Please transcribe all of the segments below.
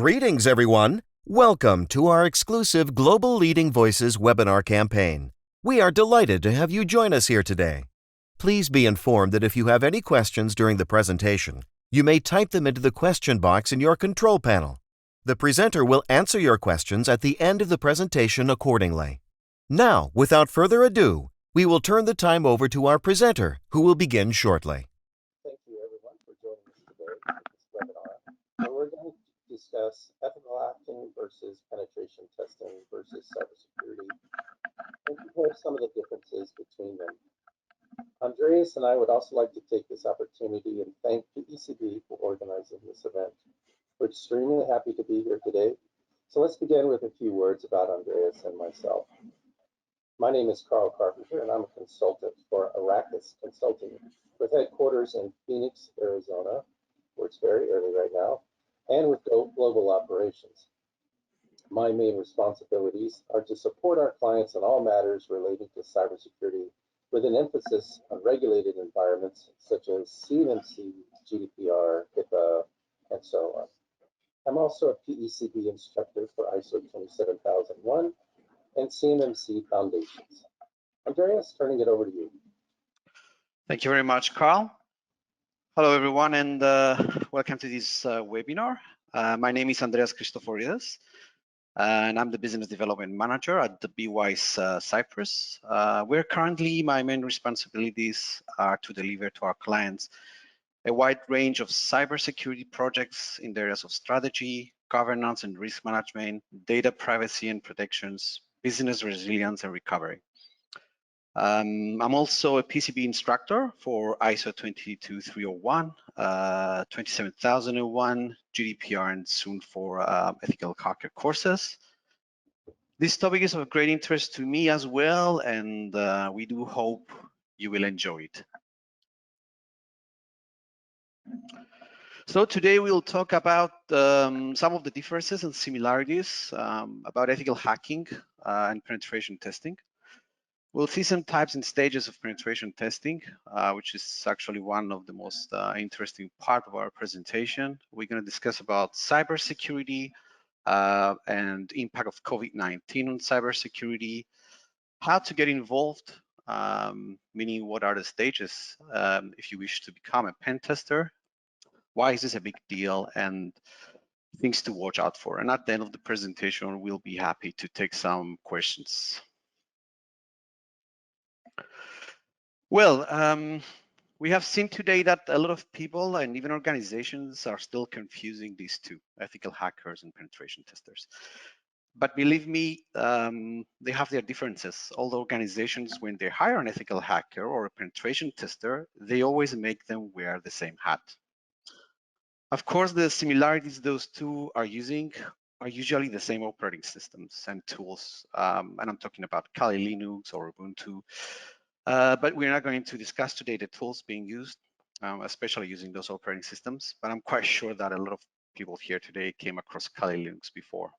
Greetings, everyone. Welcome to our exclusive Global Leading Voices webinar campaign. We are delighted to have you join us here today. Please be informed that if you have any questions during the presentation, you may type them into the question box in your control panel. The presenter will answer your questions at the end of the presentation accordingly. Now, without further ado, we will turn the time over to our presenter, who will begin shortly. Thank you, everyone, for joining us today for this webinar. We're going to discuss ethical hacking versus penetration testing versus cybersecurity and compare some of the differences between them. Andreas and I would also like to take this opportunity and thank PECB for organizing this event. We're extremely happy to be here today. So let's begin with a few words about Andreas and myself. My name is Carpenter, and I'm a consultant for Arrakis Consulting, with headquarters in Phoenix, Arizona, where it's very early right now, and with global operations. My main responsibilities are to support our clients in all matters related to cybersecurity, with an emphasis on regulated environments such as CMMC, GDPR, HIPAA, and so on. I'm also a PECB instructor for ISO 27001 and CMMC Foundations. Andreas, turning it over to you. Thank you very much, Carl. Hello, everyone, and welcome to this webinar. My name is Andreas Christoforides, and I'm the Business Development Manager at the BWise Cyprus. Where currently my main responsibilities are to deliver to our clients a wide range of cybersecurity projects in the areas of strategy, governance and risk management, data privacy and protections, business resilience and recovery. I'm also a PCB instructor for ISO 22301, 27001, GDPR, and soon for ethical hacker courses. This topic is of great interest to me as well, and we do hope you will enjoy it. So today we'll talk about some of the differences and similarities about ethical hacking and penetration testing. We'll see some types and stages of penetration testing, which is actually one of the most interesting part of our presentation. We're going to discuss about cybersecurity and impact of COVID-19 on cybersecurity, how to get involved, meaning what are the stages if you wish to become a pen tester, why is this a big deal, and things to watch out for. And at the end of the presentation, we'll be happy to take some questions. Well, we have seen today that a lot of people and even organizations are still confusing these two, ethical hackers and penetration testers. But believe me, they have their differences. All the organizations, when they hire an ethical hacker or a penetration tester, they always make them wear the same hat. Of course, the similarities those two are using are usually the same operating systems and tools. And I'm talking about Kali Linux or Ubuntu. But we're not going to discuss today the tools being used, especially using those operating systems. But I'm quite sure that a lot of people here today came across Kali Linux before.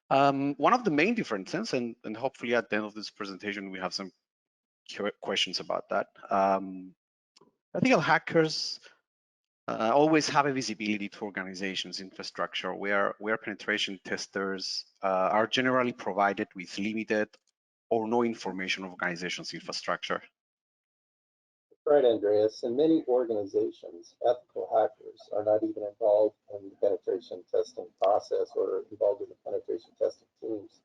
One of the main differences, and hopefully at the end of this presentation, we have some questions about that. Ethical hackers always have a visibility to organizations' infrastructure, where penetration testers are generally provided with limited or no information of organizations' infrastructure. Right, Andreas. In many organizations, ethical hackers are not even involved in the penetration testing process or involved in the penetration testing teams.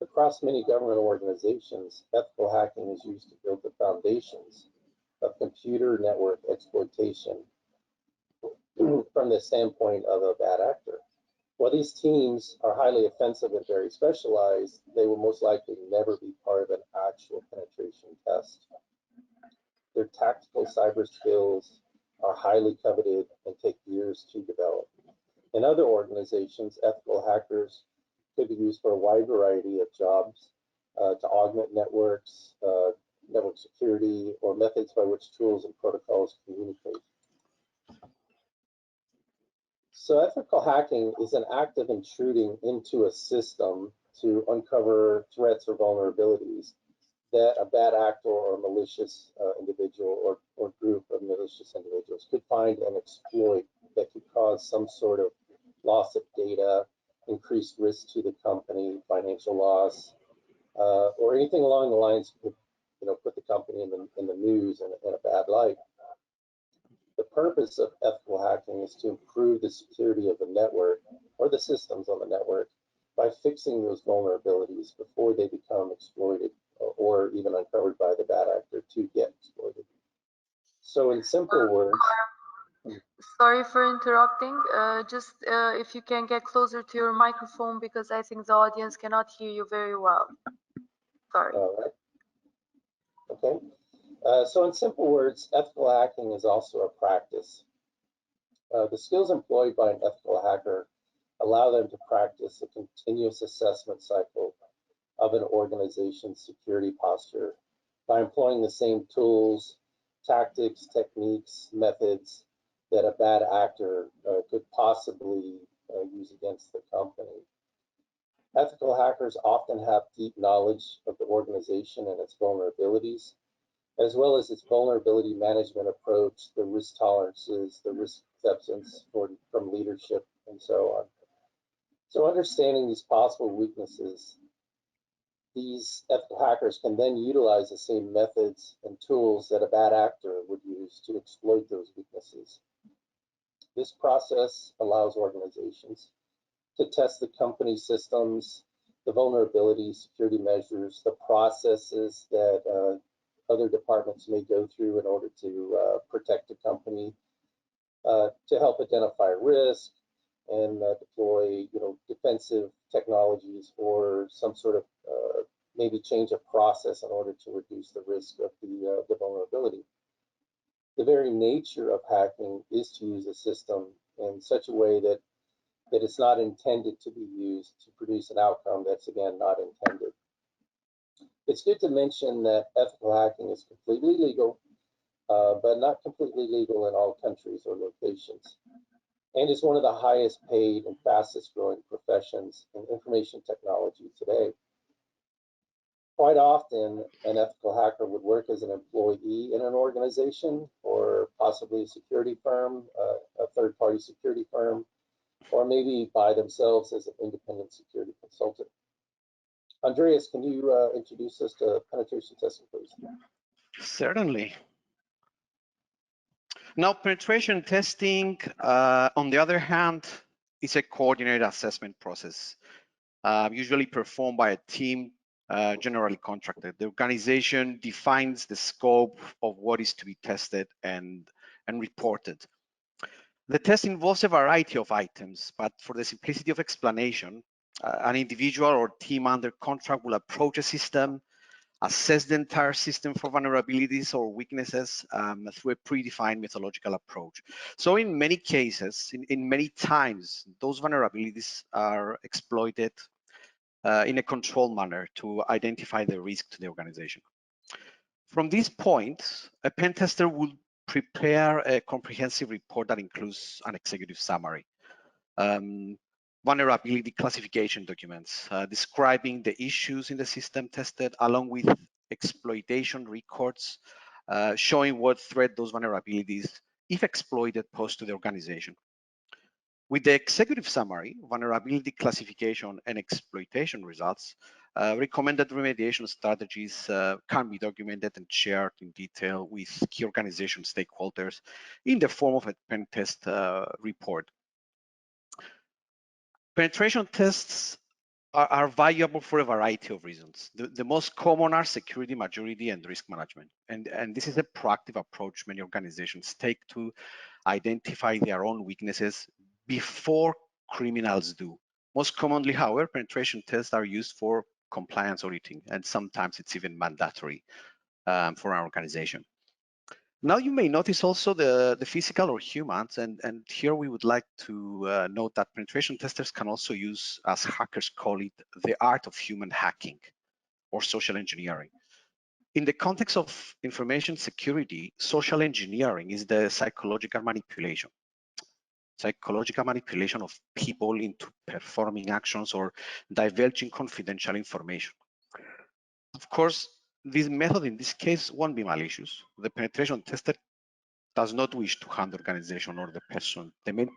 Across many government organizations, ethical hacking is used to build the foundations of computer network exploitation from the standpoint of a bad actor. While these teams are highly offensive and very specialized, they will most likely never be part of an actual penetration test. Their tactical cyber skills are highly coveted and take years to develop. In other organizations, ethical hackers could be used for a wide variety of jobs to augment networks, network security, or methods by which tools and protocols communicate. So ethical hacking is an act of intruding into a system to uncover threats or vulnerabilities that a bad actor or a malicious individual or group of malicious individuals could find and exploit that could cause some sort of loss of data, increased risk to the company, financial loss, or anything along the lines that put the company in the news in a bad light. The purpose of ethical hacking is to improve the security of the network or the systems on the network by fixing those vulnerabilities before they become exploited or even uncovered by the bad actor to get exploited. So in simple words, sorry for interrupting. Just if you can get closer to your microphone, because I think the audience cannot hear you very well. Sorry. All right. Okay. So in simple words, ethical hacking is also a practice. The skills employed by an ethical hacker allow them to practice a continuous assessment cycle of an organization's security posture by employing the same tools, tactics, techniques, methods that a bad actor could possibly use against the company. Ethical hackers often have deep knowledge of the organization and its vulnerabilities, as well as its vulnerability management approach, the risk tolerances, the risk acceptance from leadership, and so on. So understanding these possible weaknesses, these ethical hackers can then utilize the same methods and tools that a bad actor would use to exploit those weaknesses. This process allows organizations to test the company systems, the vulnerabilities, security measures, the processes that other departments may go through in order to protect the company, to help identify risk and deploy, defensive technologies or some sort of maybe change a process in order to reduce the risk of the vulnerability. The very nature of hacking is to use a system in such a way that it's not intended to be used to produce an outcome that's, again, not intended. It's good to mention that ethical hacking is completely legal, but not completely legal in all countries or locations, and is one of the highest paid and fastest growing professions in information technology today. Quite often, an ethical hacker would work as an employee in an organization, or possibly a security firm, a third-party security firm, or maybe by themselves as an independent security consultant. Andreas, can you introduce us to penetration testing, please? Certainly. Now, penetration testing, on the other hand, is a coordinated assessment process, usually performed by a team, generally contracted. The organization defines the scope of what is to be tested and reported. The test involves a variety of items, but for the simplicity of explanation, an individual or team under contract will approach a system, assess the entire system for vulnerabilities or weaknesses through a predefined methodological approach. So in many cases, in many times, those vulnerabilities are exploited in a controlled manner to identify the risk to the organization. From this point, a pen tester will prepare a comprehensive report that includes an executive summary, vulnerability classification documents describing the issues in the system tested, along with exploitation records showing what threat those vulnerabilities, if exploited, pose to the organization. With the executive summary, vulnerability classification and exploitation results, recommended remediation strategies can be documented and shared in detail with key organization stakeholders in the form of a pen test report. Penetration tests are valuable for a variety of reasons. The most common are security, maturity, and risk management. And this is a proactive approach many organizations take to identify their own weaknesses before criminals do. Most commonly, however, penetration tests are used for compliance auditing, and sometimes it's even mandatory for an organization. Now you may notice also the physical or humans, and here we would like to note that penetration testers can also use, as hackers call it, the art of human hacking or social engineering. In the context of information security, social engineering is the psychological manipulation of people into performing actions or divulging confidential information. Of course, this method in this case won't be malicious. The penetration tester does not wish to harm the organization or the person. The main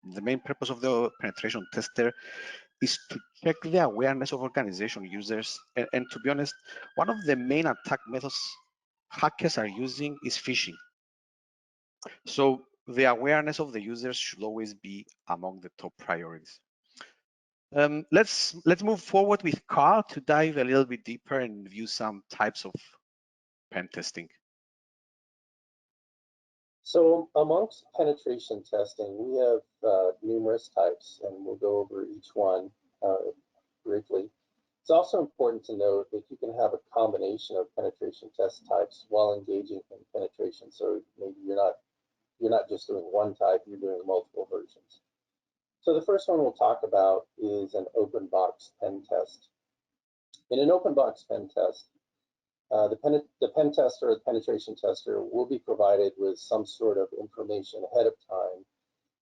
The main purpose of the penetration tester is to check the awareness of organization users. And to be honest, one of the main attack methods hackers are using is phishing. So the awareness of the users should always be among the top priorities. Let's move forward with Carl to dive a little bit deeper and view some types of pen testing. So amongst penetration testing, we have numerous types, and we'll go over each one briefly. It's also important to note that you can have a combination of penetration test types while engaging in penetration. So maybe you're not just doing one type, you're doing multiple versions. So the first one we'll talk about is an open box pen test. In an open box pen test, the pen tester or the penetration tester will be provided with some sort of information ahead of time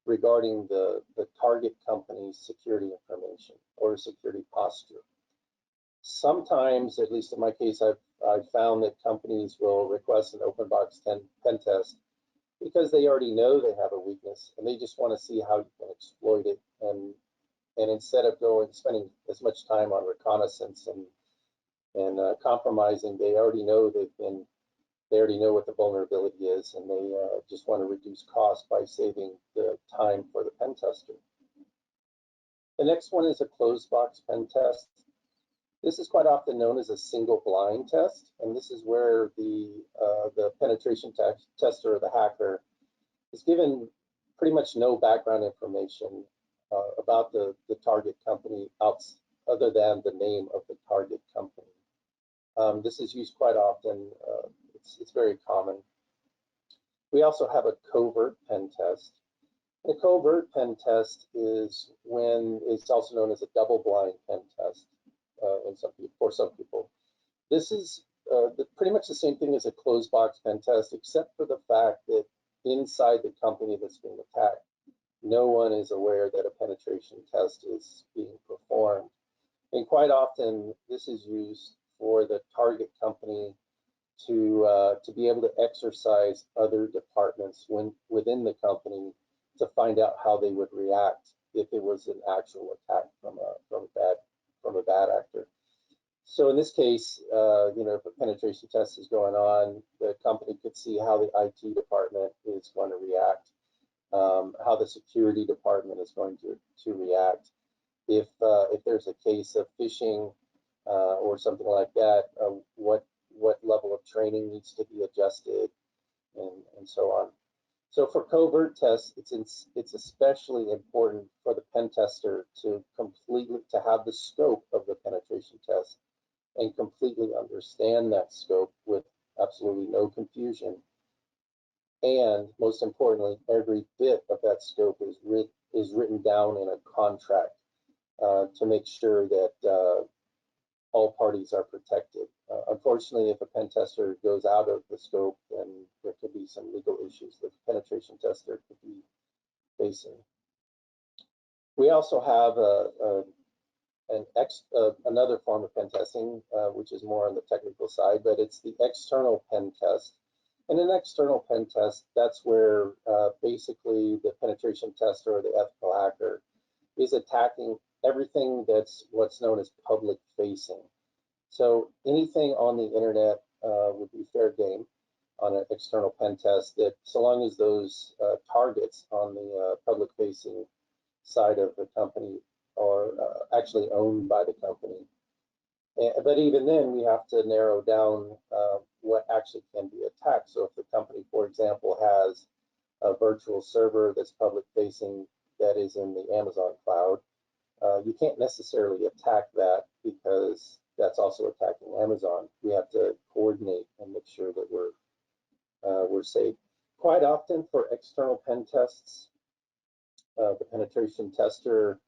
regarding the target company's security information or security posture. Sometimes, at least in my case, I've found that companies will request an open box pen test because they already know they have a weakness and they just want to see how you can exploit it. And instead of spending as much time on reconnaissance and compromising, they already know what the vulnerability is, and they just want to reduce cost by saving the time for the pen tester. The next one is a closed box pen test. This is quite often known as a single blind test, and this is where the penetration tester or the hacker is given pretty much no background information about the target company other than the name of the target company. This is used quite often. It's very common. We also have a covert pen test. A covert pen test is when it's also known as a double blind pen test for some people. This is pretty much the same thing as a closed box pen test, except for the fact that inside the company that's being attacked, no one is aware that a penetration test is being performed. And quite often, this is used for the target company to be able to exercise other departments within the company to find out how they would react if it was an actual attack from a bad actor. So in this case, if a penetration test is going on, the company could see how the IT department is going to react, how the security department is going to react. If there's a case of phishing or something like that, what level of training needs to be adjusted, and so on. So for covert tests, it's especially important for the pen tester to have the scope of the penetration test and completely understand that scope with absolutely no confusion. And most importantly, every bit of that scope is written down in a contract to make sure that all parties are protected. Unfortunately, if a pen tester goes out of the scope, then there could be some legal issues that the penetration tester could be facing. We also have another form of pen testing, which is more on the technical side, but it's the external pen test. In an external pen test, that's where basically the penetration tester or the ethical hacker is attacking everything that's what's known as public facing. So anything on the internet would be fair game on an external pen test, that so long as those targets on the public facing side of the company are actually owned by the company. But even then, we have to narrow down what actually can be attacked. So if the company, for example, has a virtual server that's public facing that is in the Amazon cloud, you can't necessarily attack that because that's also attacking Amazon. We have to coordinate and make sure that we're safe. Quite often for external pen tests, the penetration tester,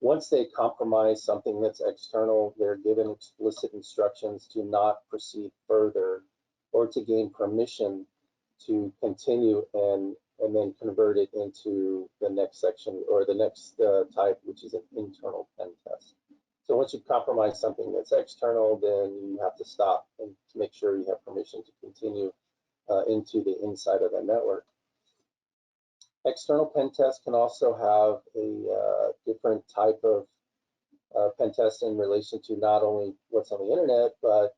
once they compromise something that's external, they're given explicit instructions to not proceed further or to gain permission to continue and then convert it into the next section or the next type, which is an internal pen test. So once you've compromised something that's external, then you have to stop and to make sure you have permission to continue into the inside of the network. External pen test can also have a different type of pen test in relation to not only what's on the internet, but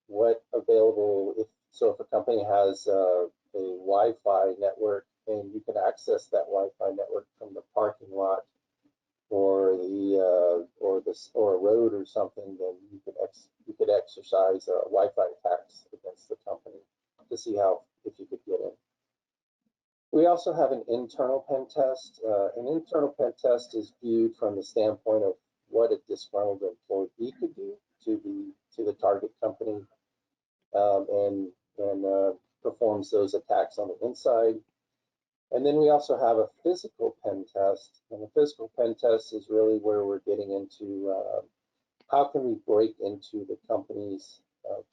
what available. If a company has a Wi-Fi network and you can access that Wi-Fi network from the parking lot or or a road or something, then you could exercise Wi-Fi attacks against the company to see if you could get in. We also have an internal pen test. An internal pen test is viewed from the standpoint of what a disgruntled employee could do to the target company, and performs those attacks on the inside. And then we also have a physical pen test, and the physical pen test is really where we're getting into how can we break into the company's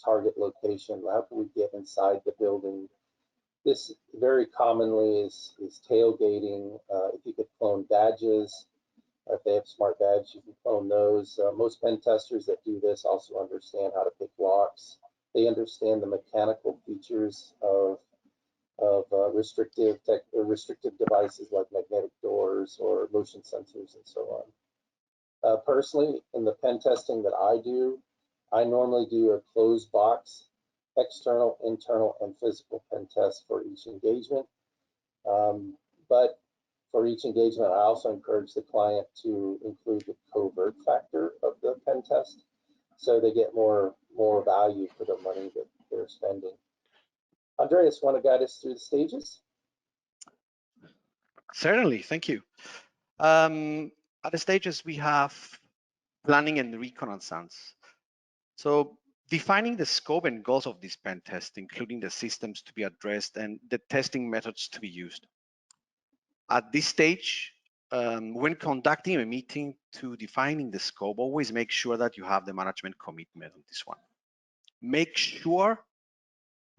target location? How can we get inside the building? This very commonly is tailgating. If you could clone badges, if they have smart badges, you can clone those. Most pen testers that do this also understand how to pick locks. They understand the mechanical features of restrictive devices like magnetic doors or motion sensors and so on. Personally, in the pen testing that I do, I normally do a closed box, external, internal, and physical pen test for each engagement. But for each engagement, I also encourage the client to include the covert factor of the pen test, so they get more value for the money that they're spending. Andreas, want to guide us through the stages? Certainly, thank you. At the stages, we have planning and reconnaissance. So defining the scope and goals of this pen test, including the systems to be addressed and the testing methods to be used. At this stage, when conducting a meeting to defining the scope, always make sure that you have the management commitment on this one. Make sure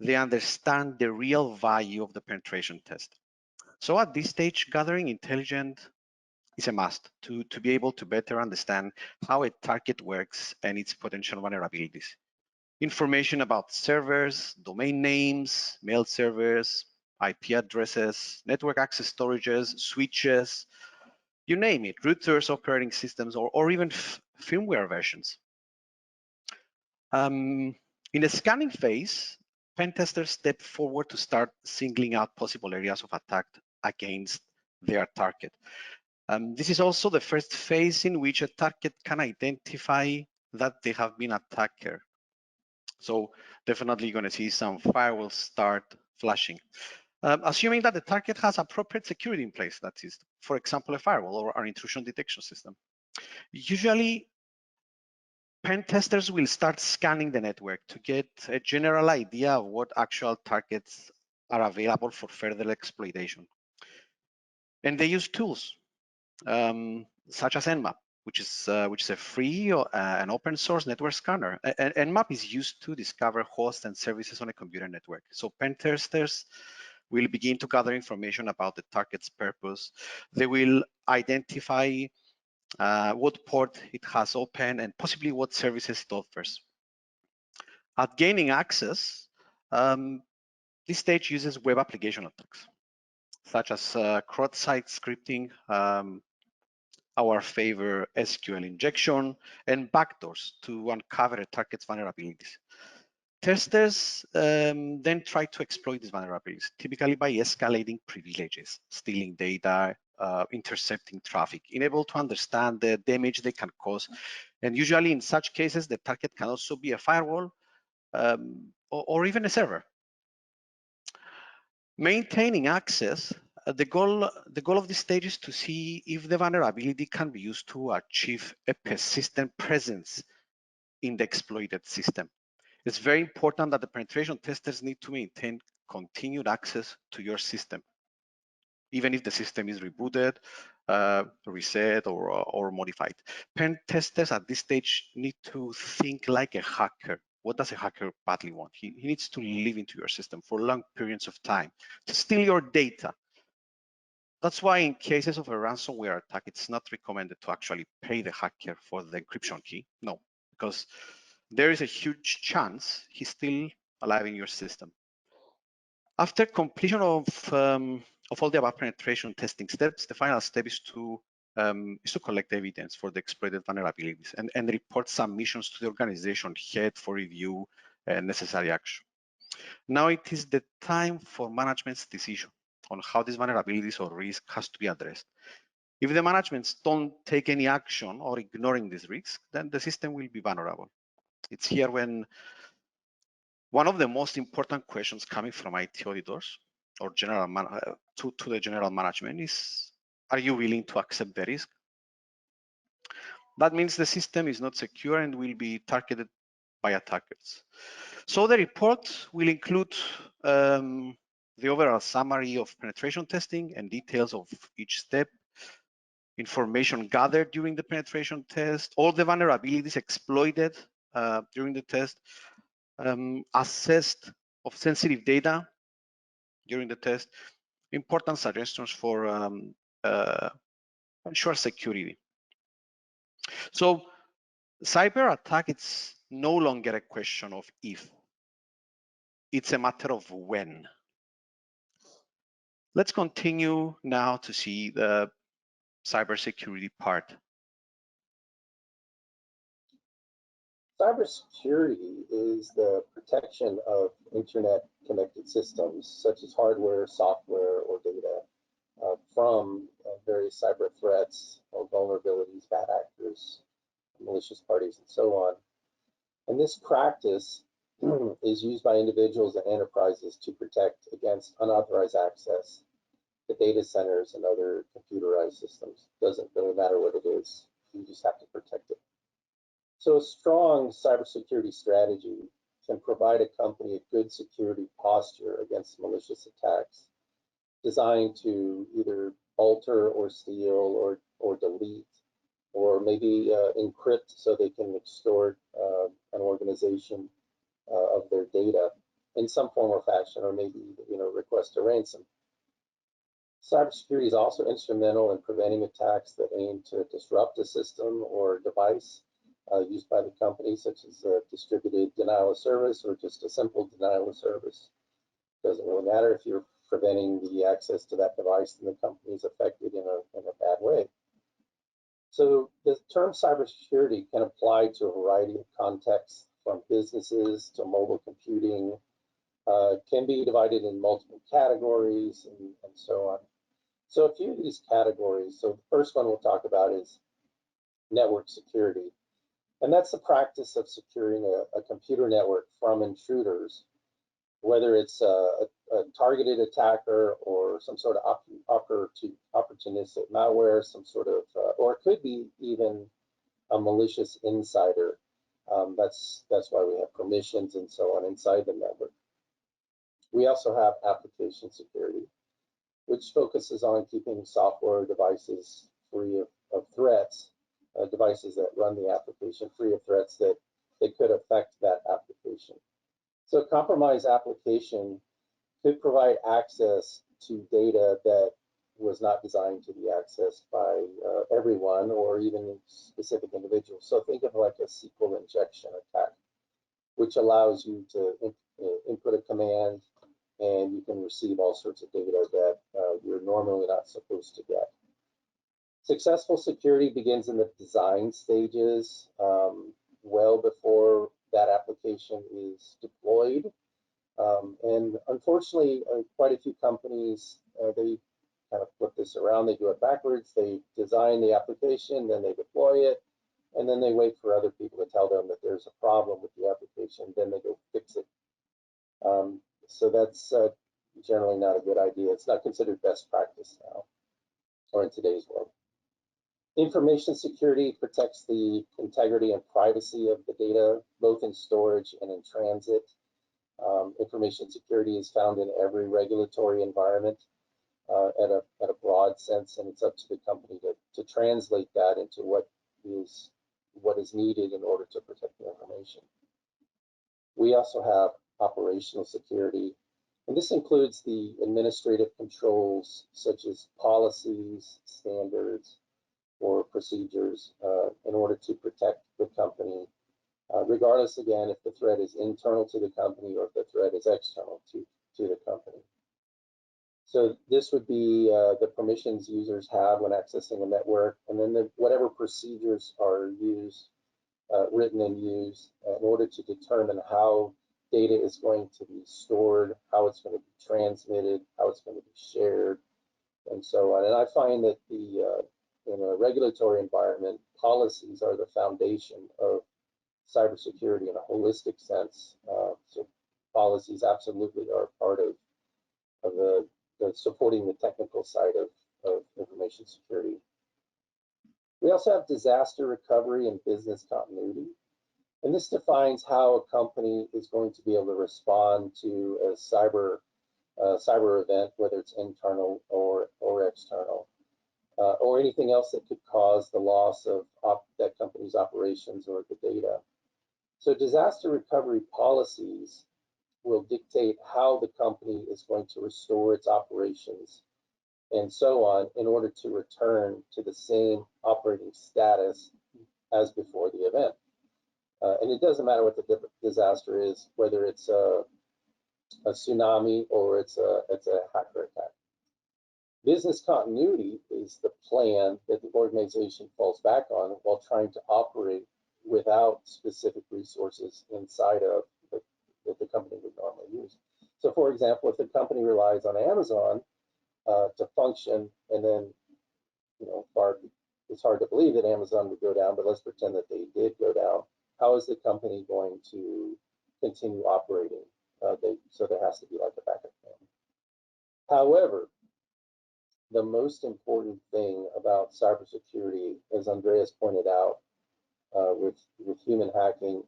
they understand the real value of the penetration test. So at this stage, gathering intelligence is a must to be able to better understand how a target works and its potential vulnerabilities. Information about servers, domain names, mail servers, IP addresses, network access storages, switches, you name it, routers, operating systems, or even firmware versions. In the scanning phase, pen testers step forward to start singling out possible areas of attack against their target. This is also the first phase in which a target can identify that they have been attacked. So definitely you're going to see some firewalls start flashing. Assuming that the target has appropriate security in place, that is, for example, a firewall or an intrusion detection system. Usually, pen testers will start scanning the network to get a general idea of what actual targets are available for further exploitation. And they use tools such as Nmap, which is a free and open source network scanner. And Nmap is used to discover hosts and services on a computer network. So pen testers will begin to gather information about the target's purpose. They will identify what port it has open and possibly what services it offers. At gaining access, this stage uses web application attacks, such as cross-site scripting, our favor SQL injection, and backdoors to uncover a target's vulnerabilities. Testers then try to exploit these vulnerabilities, typically by escalating privileges, stealing data, intercepting traffic, able to understand the damage they can cause. And usually in such cases, the target can also be a firewall or even a server. Maintaining access, the goal of this stage is to see if the vulnerability can be used to achieve a persistent presence in the exploited system. It's very important that the penetration testers need to maintain continued access to your system, even if the system is rebooted, reset, or modified. Pen testers at this stage need to think like a hacker. What does a hacker badly want? He needs to live into your system for long periods of time to steal your data. That's why in cases of a ransomware attack, it's not recommended to actually pay the hacker for the encryption key. No, because there is a huge chance he's still alive in your system. After completion of all the above penetration testing steps, the final step is to collect evidence for the exploited vulnerabilities and report submissions to the organization head for review and necessary action. Now it is the time for management's decision on how these vulnerabilities or risk has to be addressed. If the managements don't take any action or ignoring this risk, then the system will be vulnerable. It's here when one of the most important questions coming from IT auditors or to the general management is, are you willing to accept the risk? That means the system is not secure and will be targeted by attackers. So the report will include the overall summary of penetration testing and details of each step, information gathered during the penetration test, all the vulnerabilities exploited during the test, assessed of sensitive data during the test, important suggestions for ensure security. So cyber attack, it's no longer a question of if, it's a matter of when. Let's continue now to see the cybersecurity part. Cybersecurity is the protection of internet-connected systems, such as hardware, software, or data, from various cyber threats or vulnerabilities, bad actors, malicious parties, and so on. And this practice is used by individuals and enterprises to protect against unauthorized access to data centers and other computerized systems. Doesn't really matter what it is, you just have to protect it. So a strong cybersecurity strategy can provide a company a good security posture against malicious attacks, designed to either alter or steal or delete, or maybe encrypt so they can extort an organization of their data in some form or fashion, or maybe request a ransom. Cybersecurity is also instrumental in preventing attacks that aim to disrupt a system or device used by the company, such as distributed denial of service or just a simple denial of service. Doesn't really matter if you're preventing the access to that device, then the company is affected in a bad way. So the term cybersecurity can apply to a variety of contexts, from businesses to mobile computing, can be divided in multiple categories and so on. So a few of these categories. So the first one we'll talk about is network security. And that's the practice of securing a computer network from intruders, whether it's a targeted attacker or some sort of opportunistic malware, some sort of, or it could be even a malicious insider. That's why we have permissions and so on inside the network. We also have application security, which focuses on keeping software devices free of threats, devices that run the application free of threats that could affect that application. So a compromised application could provide access to data that was not designed to be accessed by everyone or even specific individuals. So think of like a SQL injection attack, which allows you to input a command and you can receive all sorts of data that you're normally not supposed to get. Successful security begins in the design stages, well before that application is deployed. And unfortunately, quite a few companies, they kind of flip this around. They do it backwards. They design the application, then they deploy it, and then they wait for other people to tell them that there's a problem with the application, then they go fix it. So that's generally not a good idea. It's not considered best practice now, or in today's world. Information security protects the integrity and privacy of the data, both in storage and in transit. Information security is found in every regulatory environment at a broad sense, and it's up to the company to translate that into what is needed in order to protect the information. We also have operational security, and this includes the administrative controls such as policies, standards, or procedures in order to protect the company, regardless, again, if the threat is internal to the company or if the threat is external to to the company. So this would be the permissions users have when accessing a network, and then whatever procedures are used, written and used in order to determine how data is going to be stored, how it's going to be transmitted, how it's going to be shared, and so on. And I find that in a regulatory environment, policies are the foundation of cybersecurity in a holistic sense. So policies absolutely are part of the supporting the technical side of information security. We also have disaster recovery and business continuity. And this defines how a company is going to be able to respond to a cyber event, whether it's internal or external, or anything else that could cause the loss of that company's operations or the data. So disaster recovery policies will dictate how the company is going to restore its operations and so on in order to return to the same operating status as before the event. And it doesn't matter what the disaster is, whether it's a tsunami or it's a hacker attack. Business continuity is the plan that the organization falls back on while trying to operate without specific resources inside of that the company would normally use. So for example, if the company relies on Amazon to function, and then, you know, it's hard to believe that Amazon would go down, but let's pretend that they did go down. How is the company going to continue operating? So there has to be like a backup plan. However, the most important thing about cybersecurity, as Andreas pointed out, with human hacking,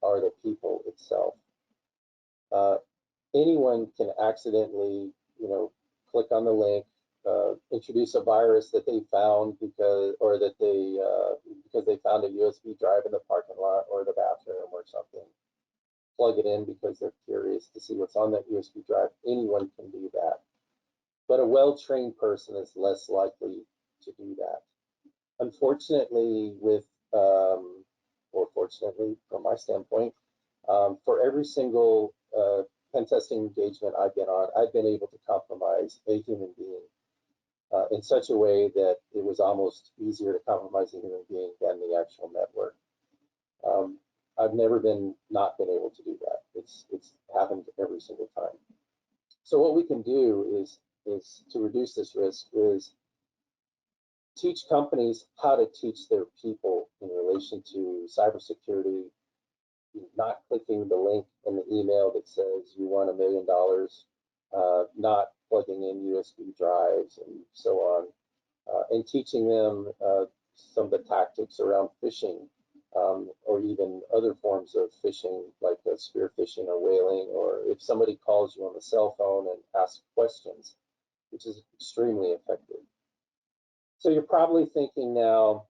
are the people itself. Anyone can accidentally, you know, click on the link, introduce a virus that they found because they found a USB drive in the parking lot or the bathroom or something. Plug it in because they're curious to see what's on that USB drive. Anyone can do that. But a well-trained person is less likely to do that. Unfortunately, or fortunately from my standpoint, for every single pen testing engagement I've been on, I've been able to compromise a human being in such a way that it was almost easier to compromise a human being than the actual network. I've never not been able to do that. It's happened every single time. So what we can do is to reduce this risk is teach companies how to teach their people in relation to cybersecurity, not clicking the link in the email that says you won $1 million, not plugging in USB drives and so on, and teaching them some of the tactics around phishing, or even other forms of phishing like spear phishing or whaling, or if somebody calls you on the cell phone and asks questions, which is extremely effective. So you're probably thinking now,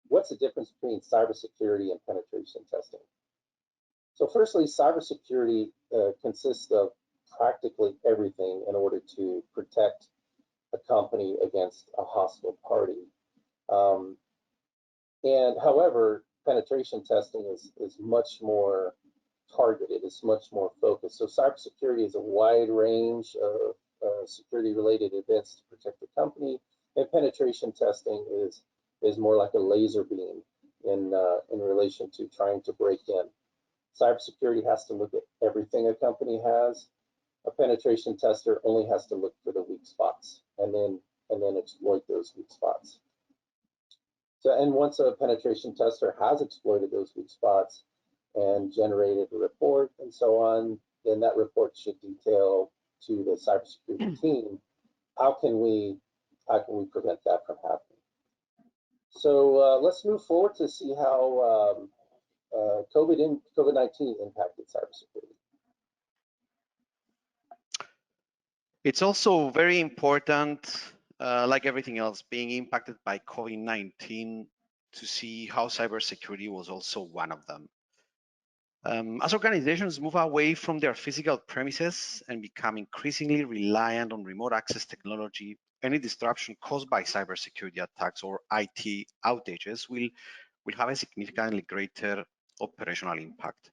what's the difference between cybersecurity and penetration testing? So firstly, cybersecurity consists of practically everything in order to protect a company against a hostile party. And however, penetration testing is much more targeted, it's much more focused. So cybersecurity is a wide range of security-related events to protect the company, and penetration testing is more like a laser beam in relation to trying to break in. Cybersecurity has to look at everything a company has. A penetration tester only has to look for the weak spots and then exploit those weak spots. So, and once a penetration tester has exploited those weak spots and generated a report and so on, then that report should detail to the cybersecurity team how can we prevent that from happening. So let's move forward to see how COVID-19 impacted cybersecurity. It's also very important, like everything else, being impacted by COVID-19, to see how cybersecurity was also one of them. As organizations move away from their physical premises and become increasingly reliant on remote access technology, any disruption caused by cybersecurity attacks or IT outages will have a significantly greater operational impact.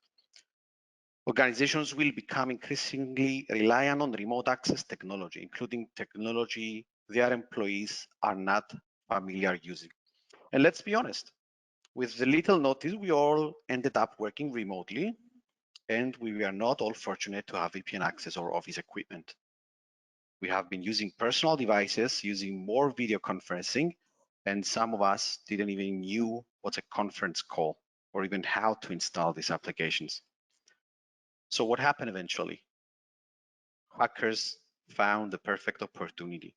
Organizations will become increasingly reliant on remote access technology, including technology their employees are not familiar using. And let's be honest, with the little notice, we all ended up working remotely, and we were not all fortunate to have VPN access or office equipment. We have been using personal devices, using more video conferencing, and some of us didn't even knew what's a conference call or even how to install these applications. So what happened eventually? Hackers found the perfect opportunity.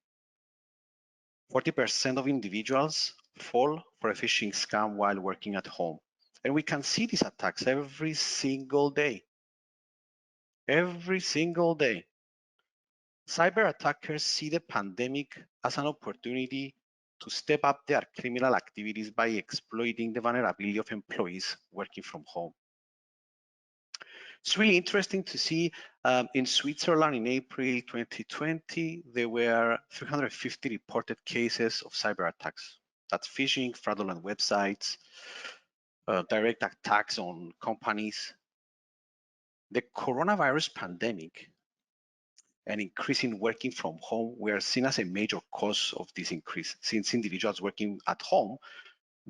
40% of individuals fall for a phishing scam while working at home. And we can see these attacks every single day. Every single day. Cyber attackers see the pandemic as an opportunity to step up their criminal activities by exploiting the vulnerability of employees working from home. It's really interesting to see in Switzerland in April 2020, there were 350 reported cases of cyber attacks. That's phishing, fraudulent websites, direct attacks on companies. The coronavirus pandemic and increasing working from home were seen as a major cause of this increase, since individuals working at home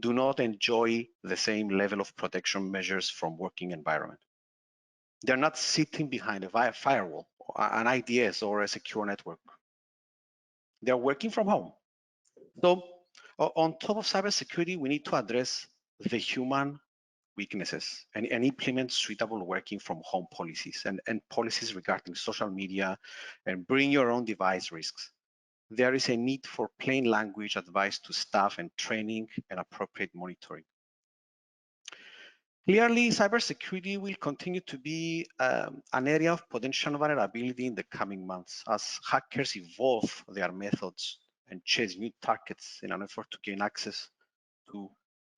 do not enjoy the same level of protection measures from working environment. They're not sitting behind a firewall, an IDS or a secure network. They're working from home. So on top of cybersecurity, we need to address the human weaknesses and implement suitable working from home policies and policies regarding social media and bring your own device risks. There is a need for plain language advice to staff and training and appropriate monitoring. Clearly, cybersecurity will continue to be an area of potential vulnerability in the coming months as hackers evolve their methods and chase new targets in an effort to gain access to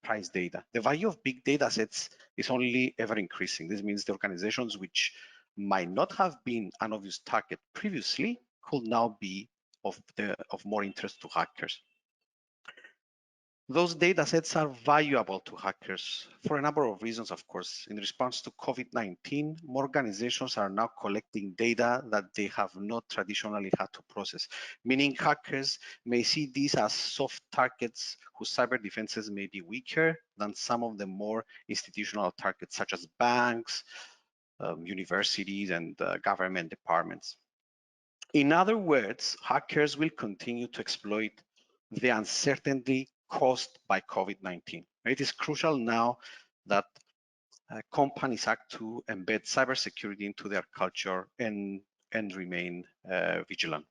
price data. The value of big data sets is only ever increasing. This means the organizations which might not have been an obvious target previously could now be of more interest to hackers. Those data sets are valuable to hackers for a number of reasons, of course. In response to COVID-19, more organizations are now collecting data that they have not traditionally had to process, meaning hackers may see these as soft targets whose cyber defenses may be weaker than some of the more institutional targets, such as banks, universities, and government departments. In other words, hackers will continue to exploit the uncertainty caused by COVID-19. It is crucial now that companies act to embed cybersecurity into their culture and remain vigilant.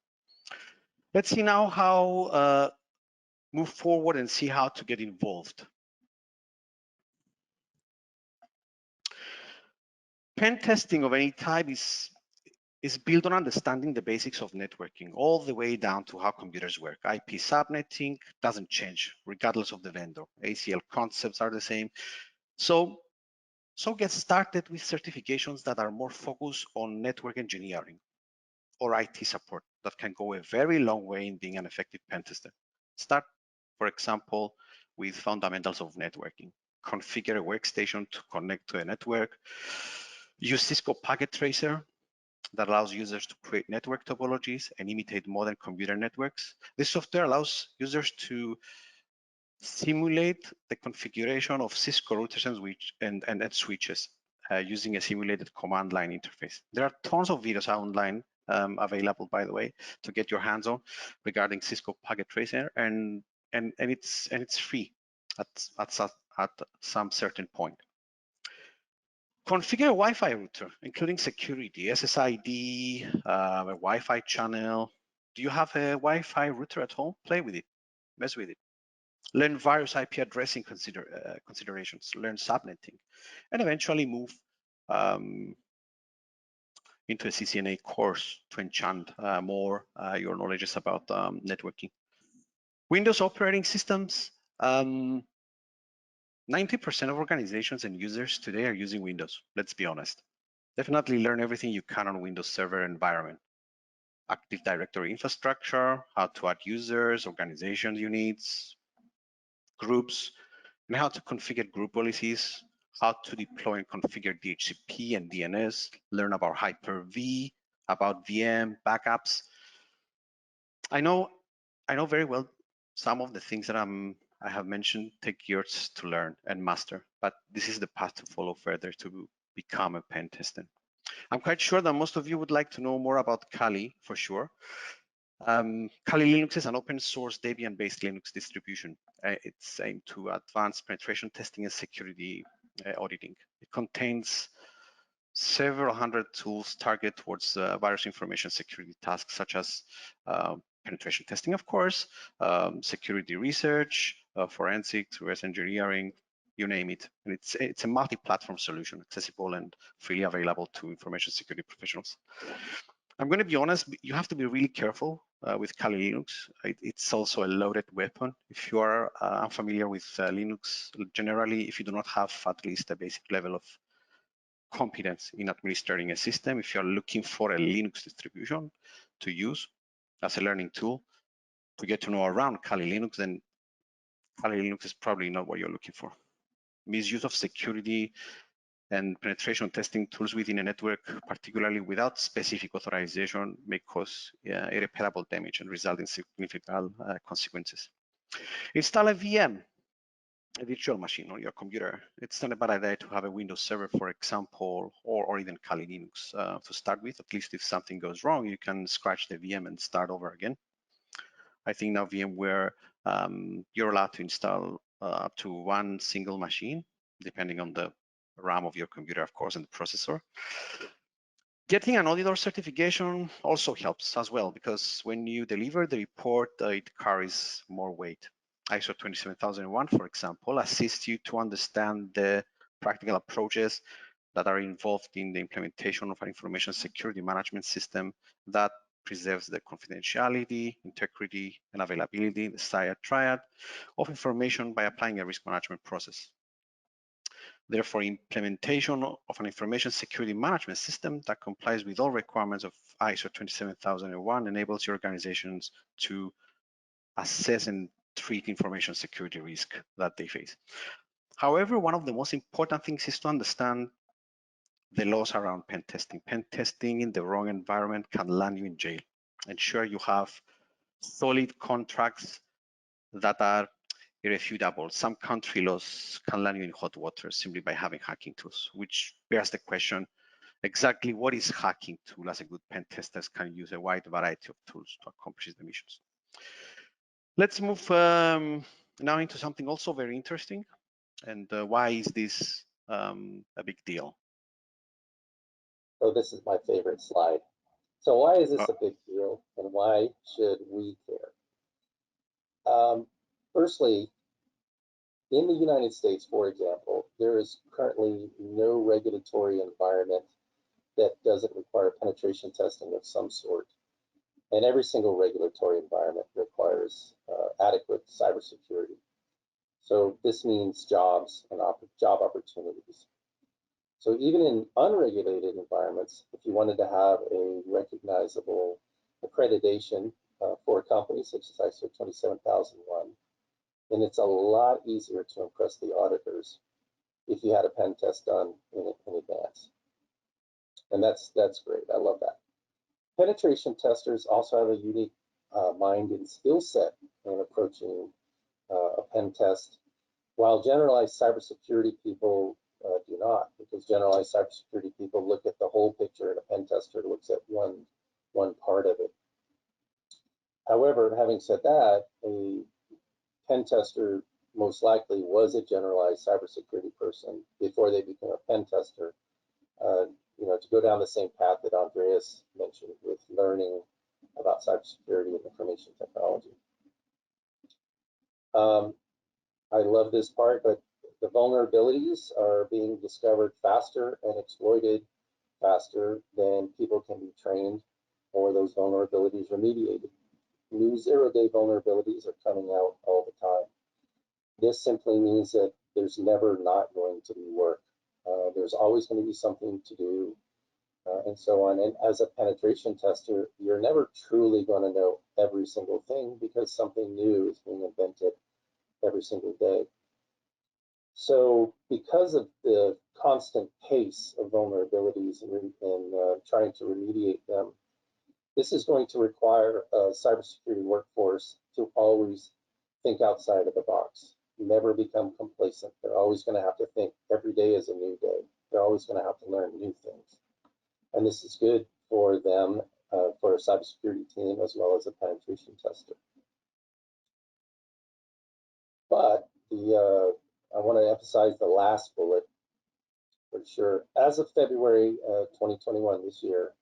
Let's see now how move forward and see how to get involved. Pen testing of any type is built on understanding the basics of networking, all the way down to how computers work. IP subnetting doesn't change regardless of the vendor. ACL concepts are the same. So get started with certifications that are more focused on network engineering or IT support that can go a very long way in being an effective pen tester. Start, for example, with fundamentals of networking. Configure a workstation to connect to a network. Use Cisco Packet Tracer that allows users to create network topologies and imitate modern computer networks. This software allows users to simulate the configuration of Cisco routers and switches using a simulated command line interface. There are tons of videos online available, by the way, to get your hands on regarding Cisco Packet Tracer, and it's free at some certain point. Configure a Wi-Fi router, including security, SSID, a Wi-Fi channel. Do you have a Wi-Fi router at home? Play with it, mess with it. Learn various IP addressing considerations, learn subnetting, and eventually move into a CCNA course to enchant more your knowledge about networking. Windows operating systems. 90% of organizations and users today are using Windows, let's be honest. Definitely learn everything you can on Windows Server environment. Active Directory infrastructure, how to add users, organization units, groups, and how to configure group policies, how to deploy and configure DHCP and DNS, learn about Hyper-V, about VM, backups. I know very well some of the things that I have mentioned take years to learn and master, but this is the path to follow further to become a pen tester. I'm quite sure that most of you would like to know more about Kali for sure. Kali Linux is an open source Debian-based Linux distribution. It's aimed to advance penetration testing and security auditing. It contains several hundred tools targeted towards various information security tasks, such as penetration testing, of course, security research, forensics, reverse engineering, you name it. And it's a multi-platform solution, accessible and freely available to information security professionals. I'm going to be honest, you have to be really careful with Kali Linux. It's also a loaded weapon. If you are unfamiliar with Linux, generally, if you do not have at least a basic level of competence in administering a system, if you're looking for a Linux distribution to use as a learning tool to get to know around Kali Linux, then Kali Linux is probably not what you're looking for. Misuse of security and penetration testing tools within a network, particularly without specific authorization, may cause irreparable damage and result in significant consequences. Install a VM, a virtual machine on your computer. It's not a bad idea to have a Windows server, for example, or even Kali Linux to start with. At least if something goes wrong, you can scratch the VM and start over again. I think now VMware, you're allowed to install up to one single machine, depending on the RAM of your computer, of course, and the processor. Getting an auditor certification also helps as well, because when you deliver the report, it carries more weight. ISO 27001, for example, assists you to understand the practical approaches that are involved in the implementation of an information security management system that preserves the confidentiality, integrity, and availability, the SIA triad of information by applying a risk management process. Therefore, implementation of an information security management system that complies with all requirements of ISO 27001 enables your organizations to assess and treat information security risk that they face. However, one of the most important things is to understand the laws around pen testing. Pen testing in the wrong environment can land you in jail. Ensure you have solid contracts that are irrefutable. Some country laws can land you in hot water simply by having hacking tools, which bears the question, exactly what is hacking tool? As a good pen testers can use a wide variety of tools to accomplish the missions. Let's move now into something also very interesting. And why is this a big deal? So this is my favorite slide. So why is this a big deal, and why should we care? Firstly, in the United States, for example, there is currently no regulatory environment that doesn't require penetration testing of some sort. And every single regulatory environment requires adequate cybersecurity. So this means jobs and job opportunities. So even in unregulated environments, if you wanted to have a recognizable accreditation for a company such as ISO 27001, then it's a lot easier to impress the auditors if you had a pen test done in advance. And that's great. I love that. Penetration testers also have a unique mind and skill set in approaching a pen test, while generalized cybersecurity people do not, because generalized cybersecurity people look at the whole picture and a pen tester looks at one part of it. However, having said that, a pen tester most likely was a generalized cybersecurity person before they became a pen tester. To go down the same path that Andreas mentioned with learning about cybersecurity and information technology. I love this part, but the vulnerabilities are being discovered faster and exploited faster than people can be trained or those vulnerabilities remediated. New zero-day vulnerabilities are coming out all the time. This simply means that there's never not going to be work. There's always going to be something to do, and so on. And as a penetration tester, you're never truly going to know every single thing because something new is being invented every single day. So because of the constant pace of vulnerabilities and trying to remediate them, this is going to require a cybersecurity workforce to always think outside of the box, never become complacent. They're always going to have to think every day is a new day. They're always going to have to learn new things. And this is good for them, for a cybersecurity team, as well as a penetration tester. But I want to emphasize the last bullet for sure. As of February 2021, this year,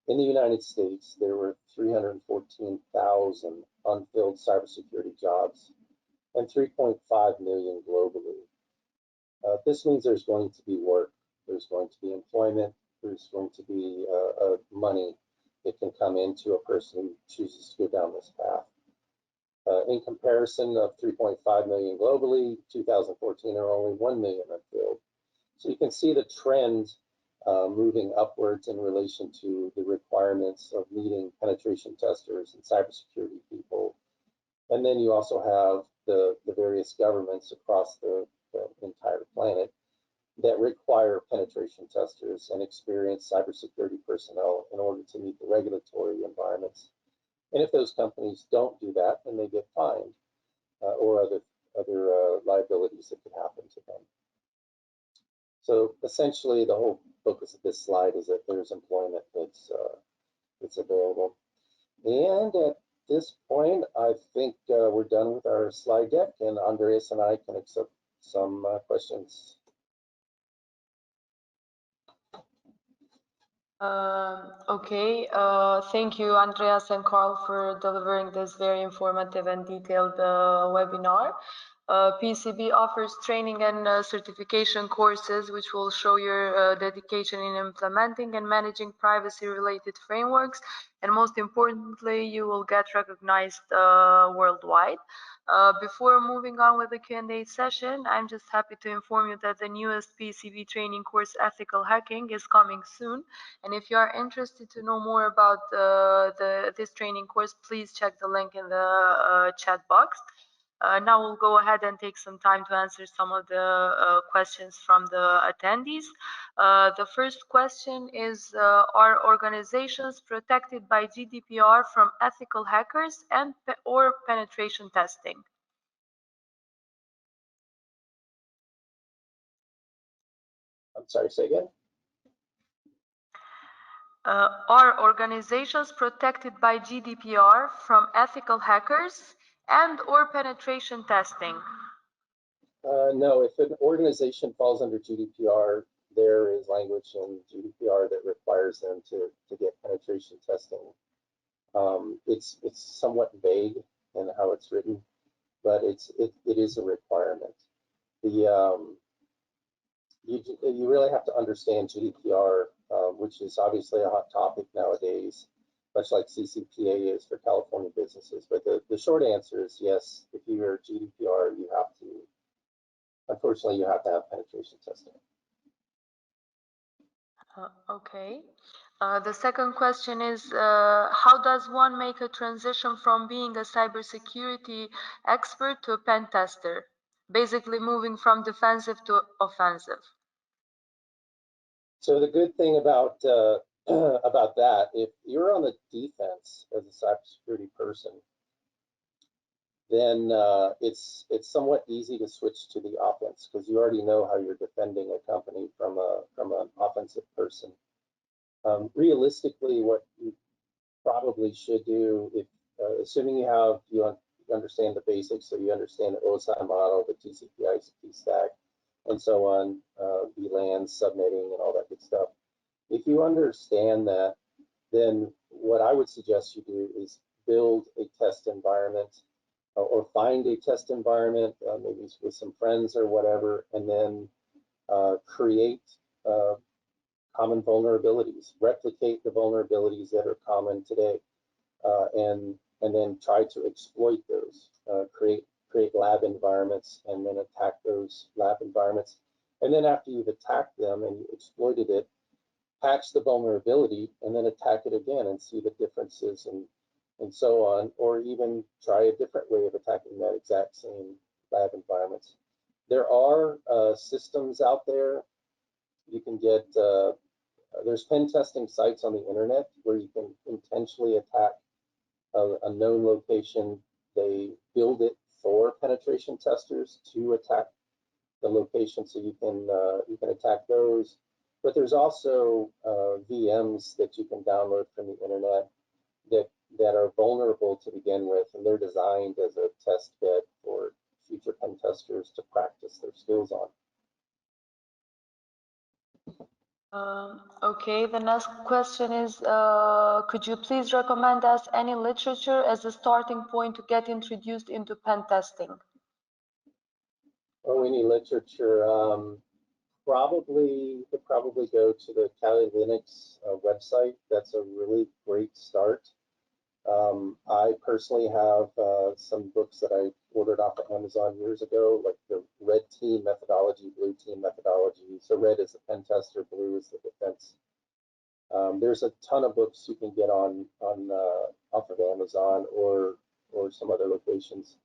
in the United States, there were 314,000 unfilled cybersecurity jobs and 3.5 million globally. This means there's going to be work, there's going to be employment, there's going to be money that can come into a person who chooses to go down this path. In comparison of 3.5 million globally, 2014 are only 1 million unfilled. So you can see the trend moving upwards in relation to the requirements of needing penetration testers and cybersecurity people. And then you also have the various governments across the entire planet that require penetration testers and experienced cybersecurity personnel in order to meet the regulatory environments. And if those companies don't do that, then they get fined or other liabilities that could happen to them. So essentially, the whole focus of this slide is that there's employment that's available. And at this point, I think we're done with our slide deck, and Andreas and I can accept some questions. Okay, thank you, Andreas and Carl, for delivering this very informative and detailed webinar. PCB offers training and certification courses which will show your dedication in implementing and managing privacy-related frameworks, and most importantly, you will get recognized worldwide. Before moving on with the Q&A session, I'm just happy to inform you that the newest PCB training course, Ethical Hacking, is coming soon. And if you are interested to know more about this training course, please check the link in the chat box. Now we'll go ahead and take some time to answer some of the questions from the attendees. The first question is, are organizations protected by GDPR from ethical hackers or penetration testing? I'm sorry, say again? Are organizations protected by GDPR from ethical hackers and or penetration testing? No, if an organization falls under GDPR, there is language in GDPR that requires them to get penetration testing. It's somewhat vague in how it's written, but it is a requirement. You really have to understand GDPR, which is obviously a hot topic nowadays, much like CCPA is for California businesses. But the short answer is yes, if you are GDPR, you have to, unfortunately, you have to have penetration testing. Okay. The second question is, how does one make a transition from being a cybersecurity expert to a pen tester? Basically moving from defensive to offensive. So the good thing about about that, if you're on the defense as a cybersecurity person, then it's somewhat easy to switch to the offense because you already know how you're defending a company from an offensive person. Realistically, what you probably should do, if assuming you understand the basics, so you understand the OSI model, the TCP/IP stack, and so on, VLAN, subnetting, and all that good stuff. If you understand that, then what I would suggest you do is build a test environment or find a test environment, maybe with some friends or whatever, and then create common vulnerabilities, replicate the vulnerabilities that are common today, and then try to exploit those, create lab environments and then attack those lab environments. And then after you've attacked them and you exploited it, patch the vulnerability and then attack it again and see the differences and so on, or even try a different way of attacking that exact same lab environments. There are systems out there. You can get, there's pen testing sites on the internet where you can intentionally attack a known location. They build it for penetration testers to attack the location, so you can attack those. But there's also VMs that you can download from the internet that are vulnerable to begin with, and they're designed as a test bed for future pen testers to practice their skills on. Okay, the next question is, could you please recommend us any literature as a starting point to get introduced into pen testing? Oh, any literature? You could probably go to the Kali Linux website. That's a really great start. I personally have some books that I ordered off of Amazon years ago, like the red team methodology, blue team methodology. So red is the pen tester, blue is the defense. There's a ton of books you can get on off of Amazon or some other locations.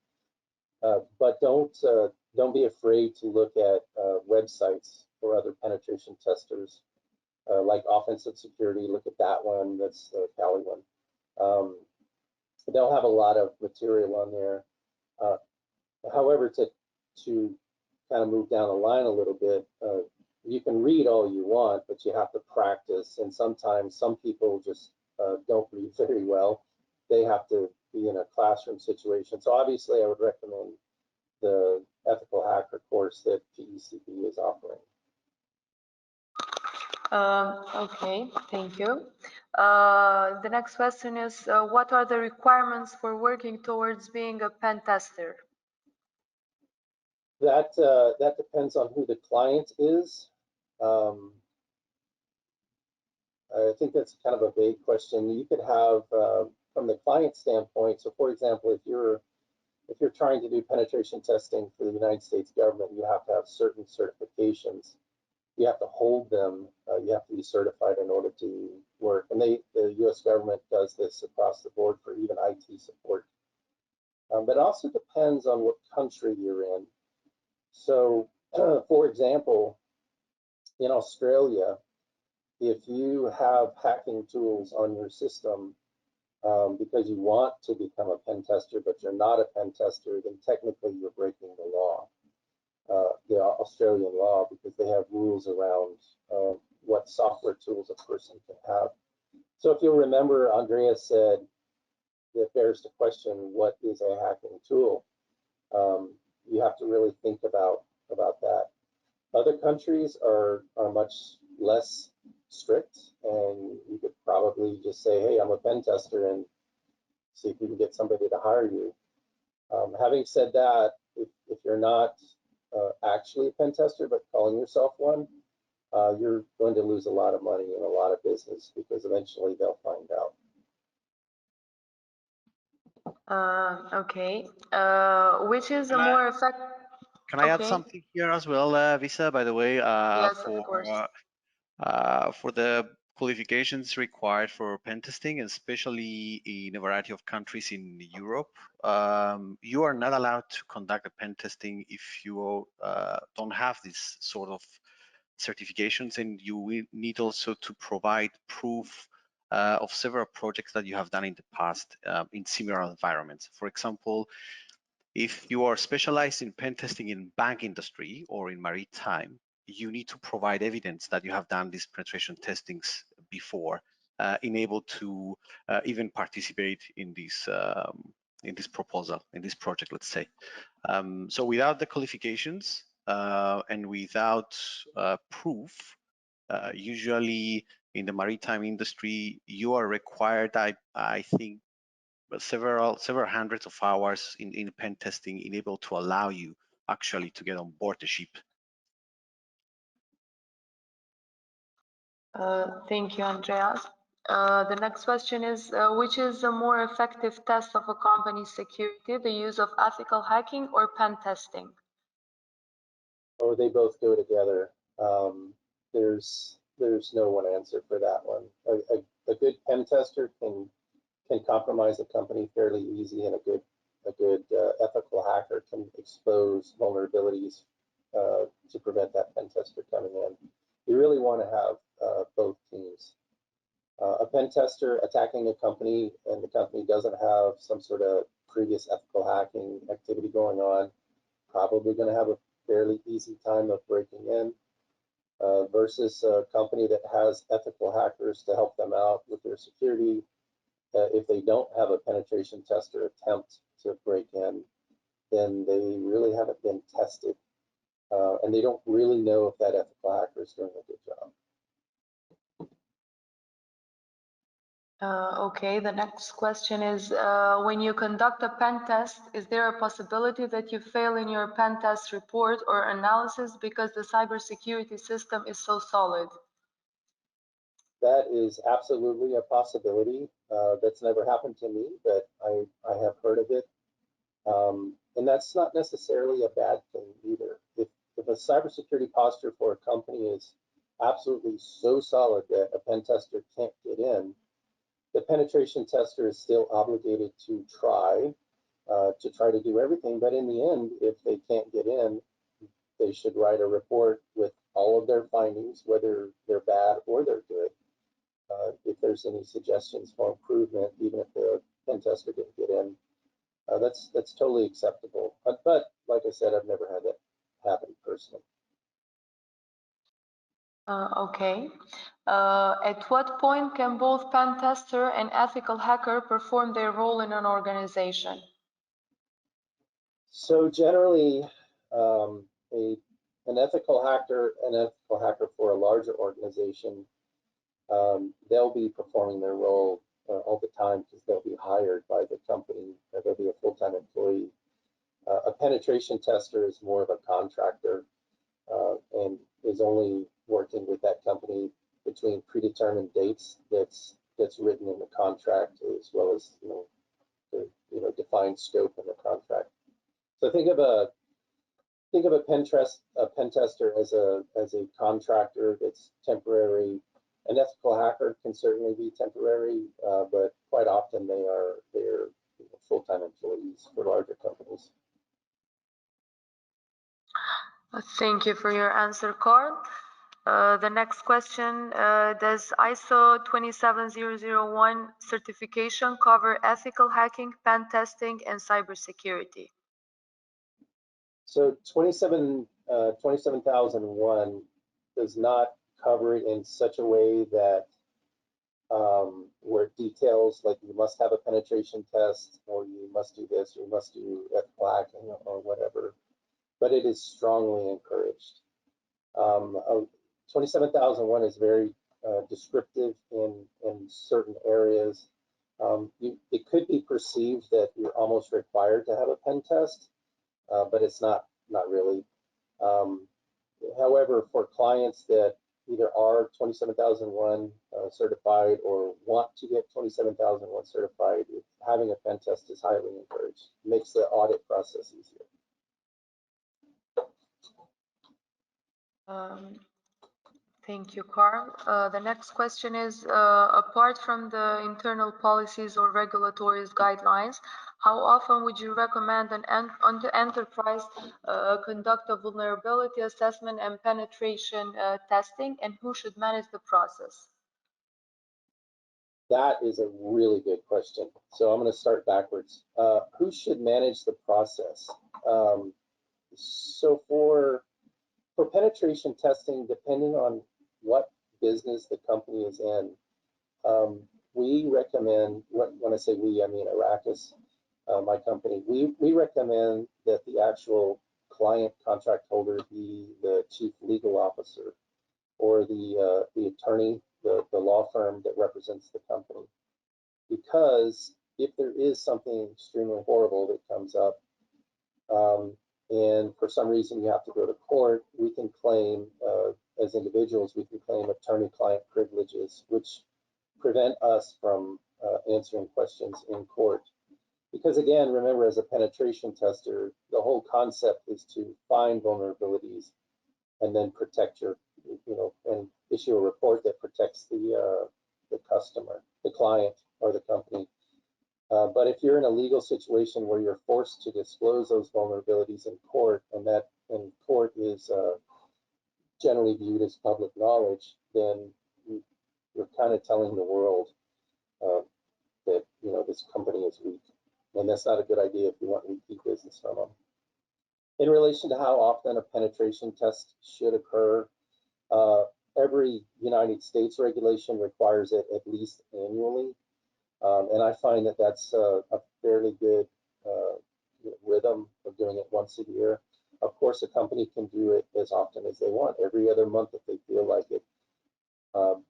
But don't be afraid to look at websites for other penetration testers, like Offensive Security. Look at that one. That's the Kali one. They'll have a lot of material on there. However, to kind of move down the line a little bit, you can read all you want, but you have to practice. And sometimes some people just don't read very well. They have to be in a classroom situation. So obviously, I would recommend the ethical hacker course that PECB is offering. Okay, thank you. The next question is, what are the requirements for working towards being a pen tester? That depends on who the client is. I think that's kind of a vague question. You could have, from the client standpoint, so for example, if you're trying to do penetration testing for the United States government, you have to have certain certifications. You have to hold them. You have to be certified in order to work. And the U.S. government does this across the board for even IT support. But it also depends on what country you're in. So, for example, in Australia, if you have hacking tools on your system because you want to become a pen tester, but you're not a pen tester, then technically you're breaking the law, the Australian law, because they have rules around what software tools a person can have. So if you'll remember, Andrea said that there's the question, what is a hacking tool? You have to really think about that. Other countries are much less strict, and you could probably just say, hey, I'm a pen tester, and see if you can get somebody to hire you. Having said that, if you're not actually a pen tester, but calling yourself one, you're going to lose a lot of money and a lot of business, because eventually they'll find out. Okay. Which is a more effective? Can I add something here as well, Visa, by the way, Yes, of course. For the qualifications required for pen testing, especially in a variety of countries in Europe, you are not allowed to conduct a pen testing if you don't have this sort of certifications, and you will need also to provide proof of several projects that you have done in the past in similar environments. For example, if you are specialized in pen testing in bank industry or in maritime, you need to provide evidence that you have done these penetration testings before, able to even participate in this proposal, in this project, let's say. So without the qualifications and without proof, usually in the maritime industry, you are required, I think, several hundreds of hours in pen testing able to allow you actually to get on board the ship. Thank you, Andreas. The next question is, which is a more effective test of a company's security, the use of ethical hacking or pen testing? Oh, they both go together. There's no one answer for that one. A good pen tester can compromise a company fairly easy, and a good ethical hacker can expose vulnerabilities to prevent that pen tester coming in. You really want to have both teams. A pen tester attacking a company and the company doesn't have some sort of previous ethical hacking activity going on, probably going to have a fairly easy time of breaking in, versus a company that has ethical hackers to help them out with their security. If they don't have a penetration tester attempt to break in, then they really haven't been tested, and they don't really know if that ethical hacker is doing a good job. Okay, the next question is, when you conduct a pen test, is there a possibility that you fail in your pen test report or analysis because the cybersecurity system is so solid? That is absolutely a possibility. That's never happened to me, but I have heard of it. And that's not necessarily a bad thing either. If a cybersecurity posture for a company is absolutely so solid that a pen tester can't get in, the penetration tester is still obligated to try to do everything. But in the end, if they can't get in, they should write a report with all of their findings, whether they're bad or they're good. If there's any suggestions for improvement, even if the pen tester didn't get in, that's totally acceptable. But like I said, I've never had that happen personally. Okay. At what point can both pen tester and ethical hacker perform their role in an organization? So generally, an ethical hacker for a larger organization, they'll be performing their role all the time because they'll be hired by the company, or they'll be a full-time employee. A penetration tester is more of a contractor and is only working with that company between predetermined dates that's written in the contract, as well as the defined scope in the contract. So think of a pen tester as a contractor that's temporary. An ethical hacker can certainly be temporary, but quite often they're full-time employees for larger companies. Thank you for your answer, Carl. The next question, does ISO 27001 certification cover ethical hacking, pen testing, and cybersecurity? So 27001 does not cover it in such a way that where it details like you must have a penetration test, or you must do this, or you must do ethical hacking, or whatever, but it is strongly encouraged. 27001 is very descriptive in certain areas. It could be perceived that you're almost required to have a pen test, but it's not really. However, for clients that either are 27001 certified or want to get 27001 certified, having a pen test is highly encouraged. It makes the audit process easier. Thank you, Carl. The next question is, apart from the internal policies or regulatory guidelines, how often would you recommend an enterprise conduct a vulnerability assessment and penetration testing, and who should manage the process? That is a really good question. So I'm going to start backwards. Who should manage the process? So for penetration testing, depending on what business the company is in, we recommend, when I say we, I mean Arrakis, my company, we recommend that the actual client contract holder be the chief legal officer or the attorney, the law firm that represents the company. Because if there is something extremely horrible that comes up, and for some reason you have to go to court, we can claim, as individuals, we can claim attorney-client privileges, which prevent us from answering questions in court. Because again, remember, as a penetration tester, the whole concept is to find vulnerabilities and then protect and issue a report that protects the customer, the client, or the company. But if you're in a legal situation where you're forced to disclose those vulnerabilities in court, and that and court is generally viewed as public knowledge, then you're kind of telling the world that this company is weak, and that's not a good idea if you want repeat business from them. In relation to how often a penetration test should occur, every United States regulation requires it at least annually, and I find that that's a fairly good rhythm of doing it once a year. Of course, a company can do it as often as they want, every other month if they feel like it,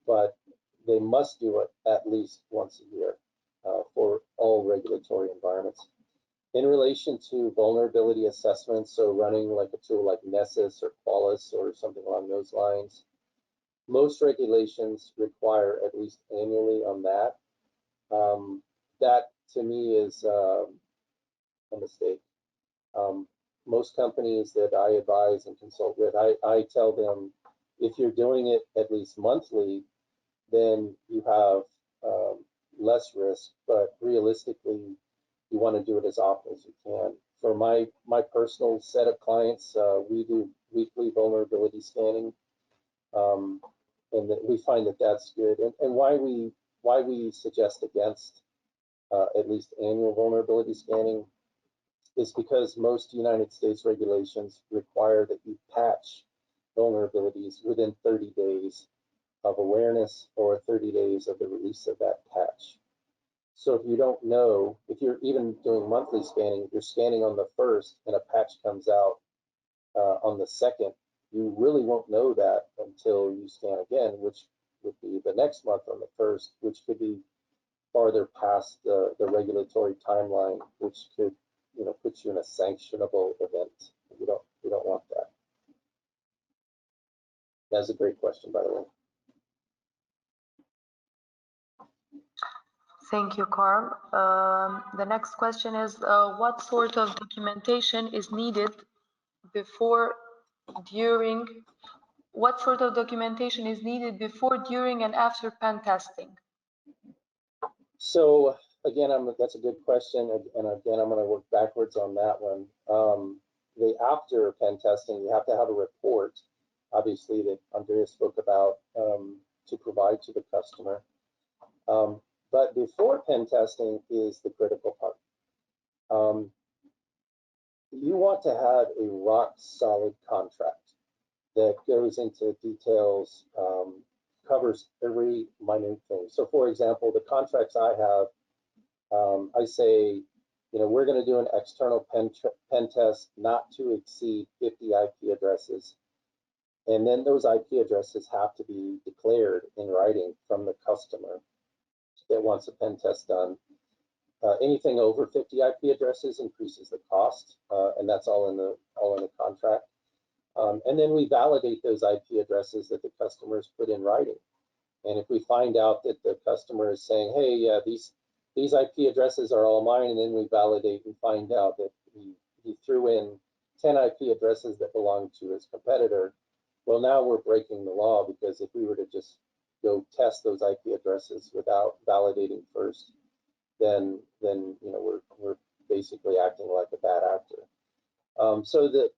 but they must do it at least once a year for all regulatory environments. In relation to vulnerability assessments, so running like a tool like Nessus or Qualys or something along those lines, most regulations require at least annually on that. That to me is a mistake. Most companies that I advise and consult with, I tell them, if you're doing it at least monthly, then you have less risk, but realistically, you want to do it as often as you can. For my personal set of clients, we do weekly vulnerability scanning, and that we find that that's good. And why we suggest against at least annual vulnerability scanning is because most United States regulations require that you patch vulnerabilities within 30 days of awareness or 30 days of the release of that patch. So if you don't know, if you're even doing monthly scanning, if you're scanning on the 1st and a patch comes out on the 2nd, you really won't know that until you scan again, which would be the next month on the 1st, which could be farther past the regulatory timeline, which could put you in a sanctionable event. We don't want that. That's a great question, by the way. Thank you, Carl. The next question is, what sort of documentation is needed before, during, during, and after pen testing? So again, that's a good question, and again, I'm going to work backwards on that one. The after pen testing, you have to have a report, obviously, that Andrea spoke about to provide to the customer. But before pen testing is the critical part. You want to have a rock solid contract that goes into details, covers every minute thing. So for example, the contracts I have, I say, we're going to do an external pen test not to exceed 50 IP addresses. And then those IP addresses have to be declared in writing from the customer that wants a pen test done. Anything over 50 IP addresses increases the cost, and that's all in the contract. And then we validate those IP addresses that the customers put in writing. And if we find out that the customer is saying, hey, yeah, these IP addresses are all mine, and then we validate and find out that he threw in 10 IP addresses that belong to his competitor, well, now we're breaking the law, because if we were to just go test those IP addresses without validating first, then we're basically acting like a bad actor. So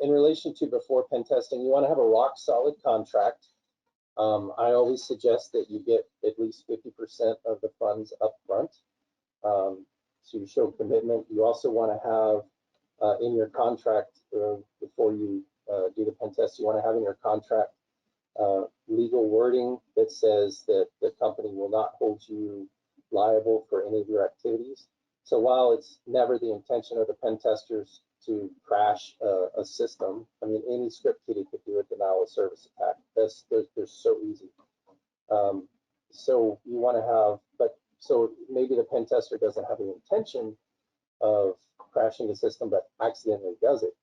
in relation to before pen testing, you want to have a rock solid contract. I always suggest that you get at least 50% of the funds up front, so you show commitment. You also want to have in your contract, before you do the pen test, you want to have in your contract legal wording that says that the company will not hold you liable for any of your activities. So while it's never the intention of the pen testers to crash a system, I mean, any script kiddie could do a denial of service attack. They're so easy. So you want to have, so maybe the pen tester doesn't have the intention of crashing the system, but accidentally does it.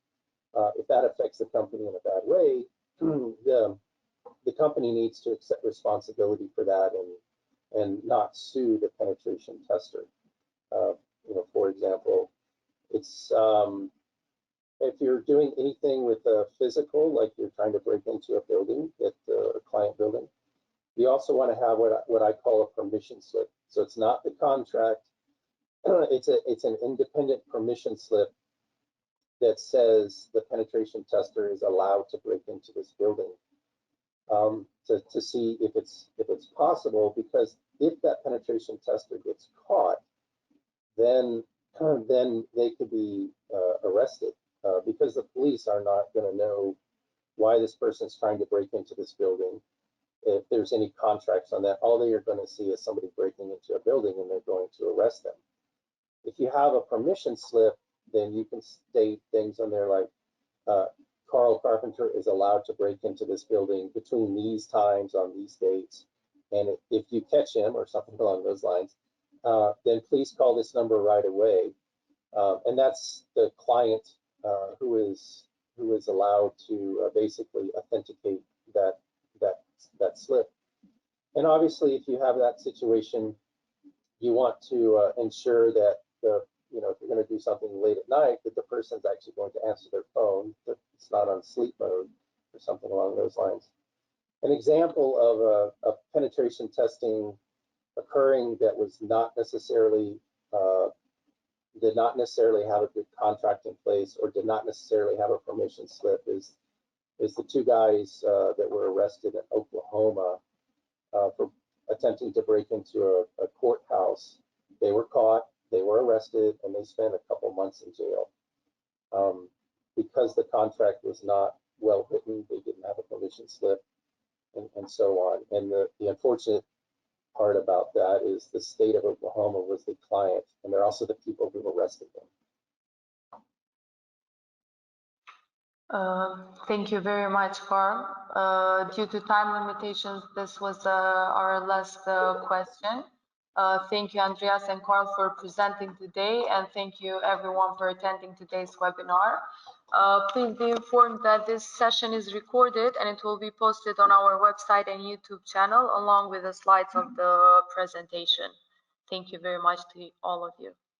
If that affects the company in a bad way, the company needs to accept responsibility for that and not sue the penetration tester. For example, it's if you're doing anything with a physical, like you're trying to break into a building, a client building, you also want to have what I call a permission slip. So it's not the contract; it's an independent permission slip that says the penetration tester is allowed to break into this building to see if it's possible, because if that penetration tester gets caught, then they could be arrested, because the police are not going to know why this person's trying to break into this building. If there's any contracts on that, all they are going to see is somebody breaking into a building, and they're going to arrest them. If you have a permission slip, then you can state things on there like, Carl Carpenter is allowed to break into this building between these times on these dates. And if you catch him or something along those lines, then please call this number right away. And that's the client who is allowed to basically authenticate that slip. And obviously, if you have that situation, you want to ensure that if you're going to do something late at night, that the person's actually going to answer their phone, that it's not on sleep mode or something along those lines. An example of a penetration testing occurring that was not necessarily did not necessarily have a good contract in place, or did not necessarily have a permission slip, is the two guys that were arrested in Oklahoma for attempting to break into a courthouse. They were caught, they were arrested, and they spent a couple months in jail because the contract was not well written. They didn't have a permission slip, and so on. And the unfortunate part about that is the state of Oklahoma was the client, and they're also the people who arrested them. Thank you very much, Carl. Due to time limitations, this was our last question. Thank you, Andreas and Carl, for presenting today, and thank you everyone for attending today's webinar. Please be informed that this session is recorded and it will be posted on our website and YouTube channel along with the slides of the presentation. Thank you very much to all of you.